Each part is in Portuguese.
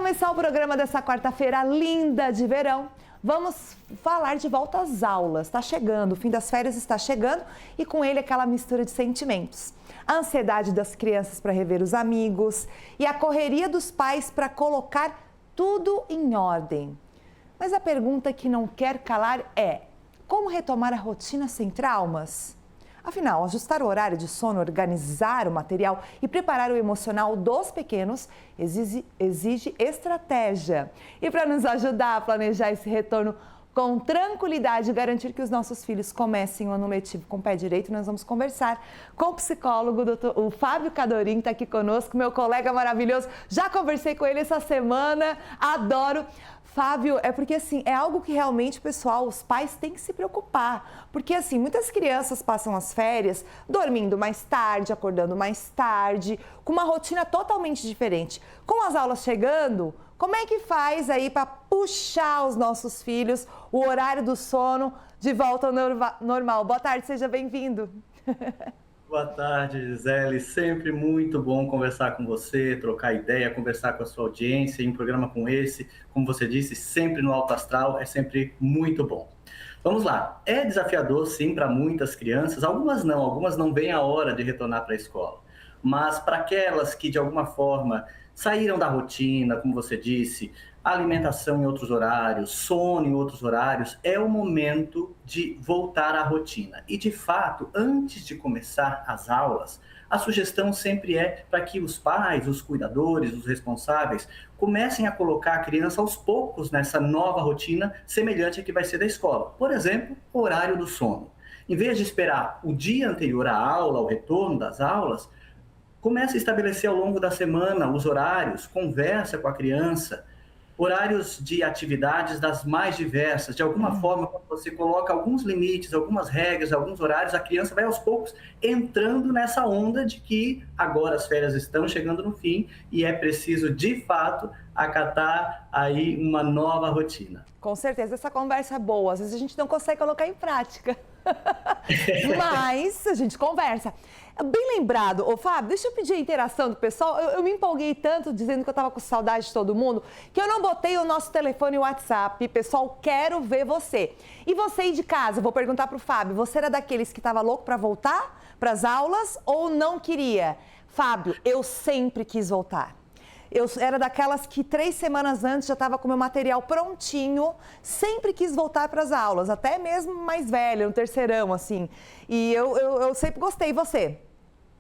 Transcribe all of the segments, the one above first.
começar o programa dessa quarta-feira linda de verão, vamos falar de volta às aulas. Está chegando, o fim das férias está chegando e com ele aquela mistura de sentimentos. A ansiedade das crianças para rever os amigos e a correria dos pais para colocar tudo em ordem. Mas a pergunta que não quer calar é: como retomar a rotina sem traumas? Afinal, ajustar o horário de sono, organizar o material e preparar o emocional dos pequenos exige estratégia. E para nos ajudar a planejar esse retorno com tranquilidade e garantir que os nossos filhos comecem o ano letivo com o pé direito, nós vamos conversar com o psicólogo, o Fábio Cadorim, está aqui conosco, meu colega maravilhoso. Já conversei com ele essa semana, adoro. Fábio, é porque assim, é algo que realmente, pessoal, os pais têm que se preocupar. Porque assim, muitas crianças passam as férias dormindo mais tarde, acordando mais tarde, com uma rotina totalmente diferente. Com as aulas chegando, como é que faz aí para puxar os nossos filhos, o horário do sono de volta ao normal? Boa tarde, seja bem-vindo. Boa tarde, Gisele. Sempre muito bom conversar com você, trocar ideia, conversar com a sua audiência. Em um programa como esse, como você disse, sempre no alto astral, é sempre muito bom. Vamos lá. É desafiador, sim, para muitas crianças. Algumas não veem a hora de retornar para a escola. Mas para aquelas que, de alguma forma, saíram da rotina, como você disse, alimentação em outros horários, sono em outros horários, é o momento de voltar à rotina. E, de fato, antes de começar as aulas, a sugestão sempre é para que os pais, os cuidadores, os responsáveis, comecem a colocar a criança aos poucos nessa nova rotina semelhante à que vai ser da escola. Por exemplo, o horário do sono. Em vez de esperar o dia anterior à aula, o retorno das aulas, comece a estabelecer ao longo da semana os horários, conversa com a criança, horários de atividades das mais diversas. De alguma forma, quando você coloca alguns limites, algumas regras, alguns horários, a criança vai aos poucos entrando nessa onda de que agora as férias estão chegando no fim e é preciso, de fato, acatar aí uma nova rotina. Com certeza, essa conversa é boa. Às vezes a gente não consegue colocar em prática. Mas a gente conversa. Bem lembrado, ô Fábio, deixa eu pedir a interação do pessoal. Eu me empolguei tanto dizendo que eu estava com saudade de todo mundo, que eu não botei o nosso telefone e o WhatsApp. Pessoal, quero ver você. E você aí de casa, vou perguntar para o Fábio, você era daqueles que estava louco para voltar para as aulas ou não queria? Fábio, eu sempre quis voltar. Eu era daquelas que 3 semanas antes já estava com meu material prontinho, sempre quis voltar para as aulas, até mesmo mais velha, no terceirão, assim. E eu sempre gostei. E você?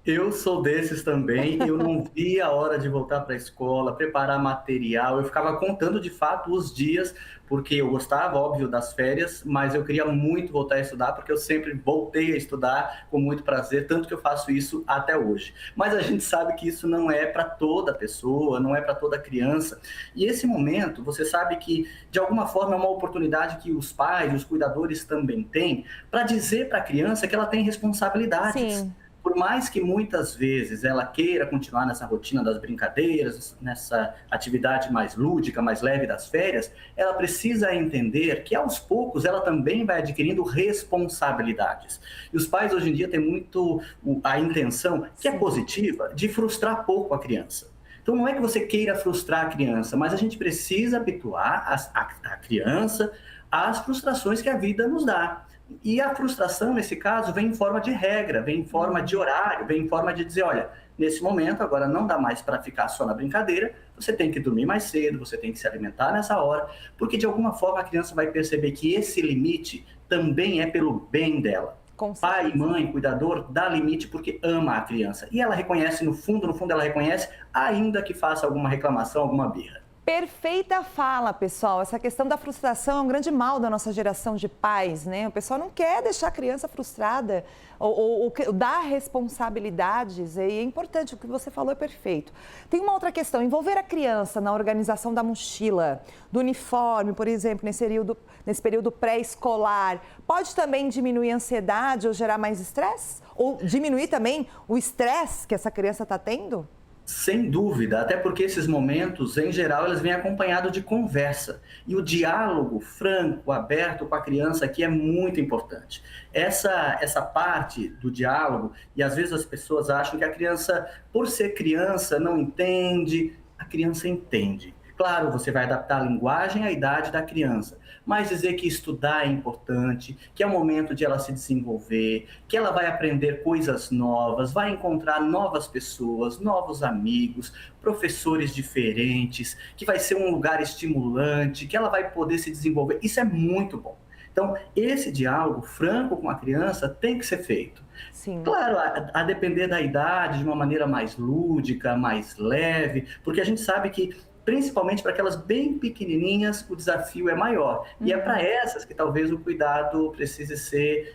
Eu sou desses também, eu não via a hora de voltar para a escola, preparar material, eu ficava contando de fato os dias, porque eu gostava, óbvio, das férias, mas eu queria muito voltar a estudar, porque eu sempre voltei a estudar com muito prazer, tanto que eu faço isso até hoje. Mas a gente sabe que isso não é para toda pessoa, não é para toda criança, e esse momento, você sabe que, de alguma forma, é uma oportunidade que os pais, os cuidadores também têm, para dizer para a criança que ela tem responsabilidades. Sim. Por mais que muitas vezes ela queira continuar nessa rotina das brincadeiras, nessa atividade mais lúdica, mais leve das férias, ela precisa entender que aos poucos ela também vai adquirindo responsabilidades. E os pais hoje em dia têm muito a intenção, que é positiva, de frustrar pouco a criança. Então não é que você queira frustrar a criança, mas a gente precisa habituar a criança às frustrações que a vida nos dá. E a frustração, nesse caso, vem em forma de regra, vem em forma de horário, vem em forma de dizer, olha, nesse momento agora não dá mais para ficar só na brincadeira, você tem que dormir mais cedo, você tem que se alimentar nessa hora, porque de alguma forma a criança vai perceber que esse limite também é pelo bem dela. Pai, mãe, cuidador, dá limite porque ama a criança. E ela reconhece, no fundo ela reconhece, ainda que faça alguma reclamação, alguma birra. Perfeita fala, pessoal. Essa questão da frustração é um grande mal da nossa geração de pais, né? O pessoal não quer deixar a criança frustrada ou dar responsabilidades. E é importante, o que você falou é perfeito. Tem uma outra questão, envolver a criança na organização da mochila, do uniforme, por exemplo, nesse período pré-escolar, pode também diminuir a ansiedade ou gerar mais estresse? Ou diminuir também o estresse que essa criança está tendo? Sem dúvida, até porque esses momentos, em geral, eles vêm acompanhados de conversa. E o diálogo franco, aberto com a criança aqui é muito importante. Essa parte do diálogo, e às vezes as pessoas acham que a criança, por ser criança, não entende. A criança entende. Claro, você vai adaptar a linguagem à idade da criança, mas dizer que estudar é importante, que é o momento de ela se desenvolver, que ela vai aprender coisas novas, vai encontrar novas pessoas, novos amigos, professores diferentes, que vai ser um lugar estimulante, que ela vai poder se desenvolver. Isso é muito bom. Então, esse diálogo franco com a criança tem que ser feito. Sim. Claro, a depender da idade, de uma maneira mais lúdica, mais leve, porque a gente sabe que, principalmente para aquelas bem pequenininhas, o desafio é maior. E é para essas que talvez o cuidado precise ser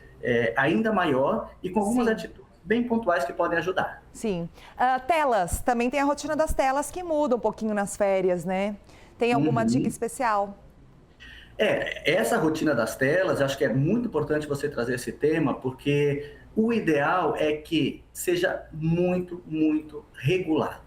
ainda maior e com algumas atitudes bem pontuais que podem ajudar. Sim. Telas, também tem a rotina das telas que muda um pouquinho nas férias, né? Tem alguma dica especial? Essa rotina das telas, acho que é muito importante você trazer esse tema, porque o ideal é que seja muito, muito regulado.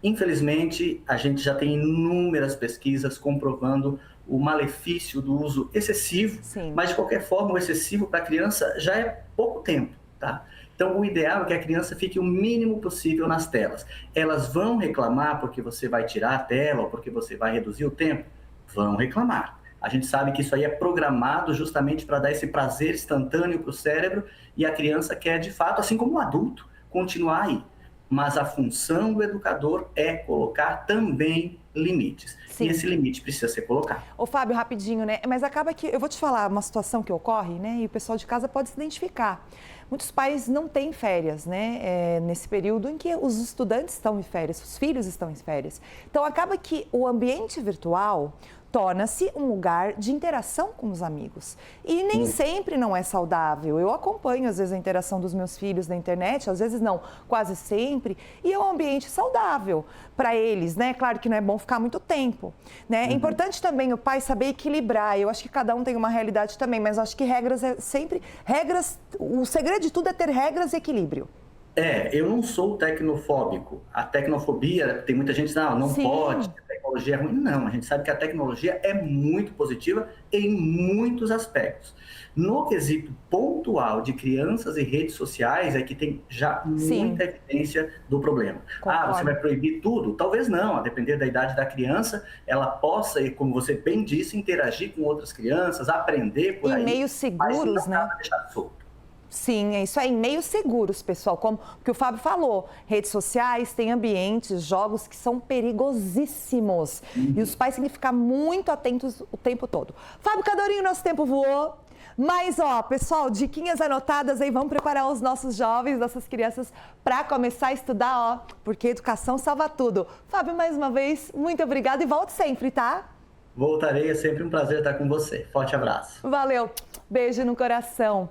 Infelizmente, a gente já tem inúmeras pesquisas comprovando o malefício do uso excessivo, mas de qualquer forma, o excessivo para a criança já é pouco tempo, tá? Então, o ideal é que a criança fique o mínimo possível nas telas. Elas vão reclamar porque você vai tirar a tela ou porque você vai reduzir o tempo? Vão reclamar. A gente sabe que isso aí é programado justamente para dar esse prazer instantâneo para o cérebro e a criança quer, de fato, assim como o adulto, continuar aí. Mas a função do educador é colocar também limites. E esse limite precisa ser colocado. Ô, Fábio, rapidinho, né? Mas acaba que, eu vou te falar uma situação que ocorre, né? E o pessoal de casa pode se identificar. Muitos pais não têm férias, né? Nesse período em que os estudantes estão em férias, os filhos estão em férias. Então, acaba que o ambiente virtual torna-se um lugar de interação com os amigos. E nem sempre não é saudável. Eu acompanho, às vezes, a interação dos meus filhos na internet, às vezes não, quase sempre, e é um ambiente saudável para eles, né? Claro que não é bom ficar muito tempo, né? É importante também o pai saber equilibrar. Eu acho que cada um tem uma realidade também, mas eu acho que regras é sempre... o segredo de tudo é ter regras e equilíbrio. Eu não sou tecnofóbico. A tecnofobia, tem muita gente que diz, não pode, a tecnologia é ruim. Não, a gente sabe que a tecnologia é muito positiva em muitos aspectos. No quesito pontual de crianças e redes sociais, é que tem já muita evidência do problema. Concordo. Você vai proibir tudo? Talvez não, a depender da idade da criança, ela possa, como você bem disse, interagir com outras crianças, aprender por aí. Em meios seguros, mas não né? dá pra deixar solto. Sim, é isso aí, meios seguros, pessoal, como o que o Fábio falou, redes sociais, tem ambientes, jogos que são perigosíssimos e os pais têm que ficar muito atentos o tempo todo. Fábio Cadorinho, nosso tempo voou, mas pessoal, diquinhas anotadas aí, vamos preparar os nossos jovens, nossas crianças para começar a estudar, porque educação salva tudo. Fábio, mais uma vez, muito obrigada e volte sempre, tá? Voltarei, é sempre um prazer estar com você. Forte abraço. Valeu, beijo no coração.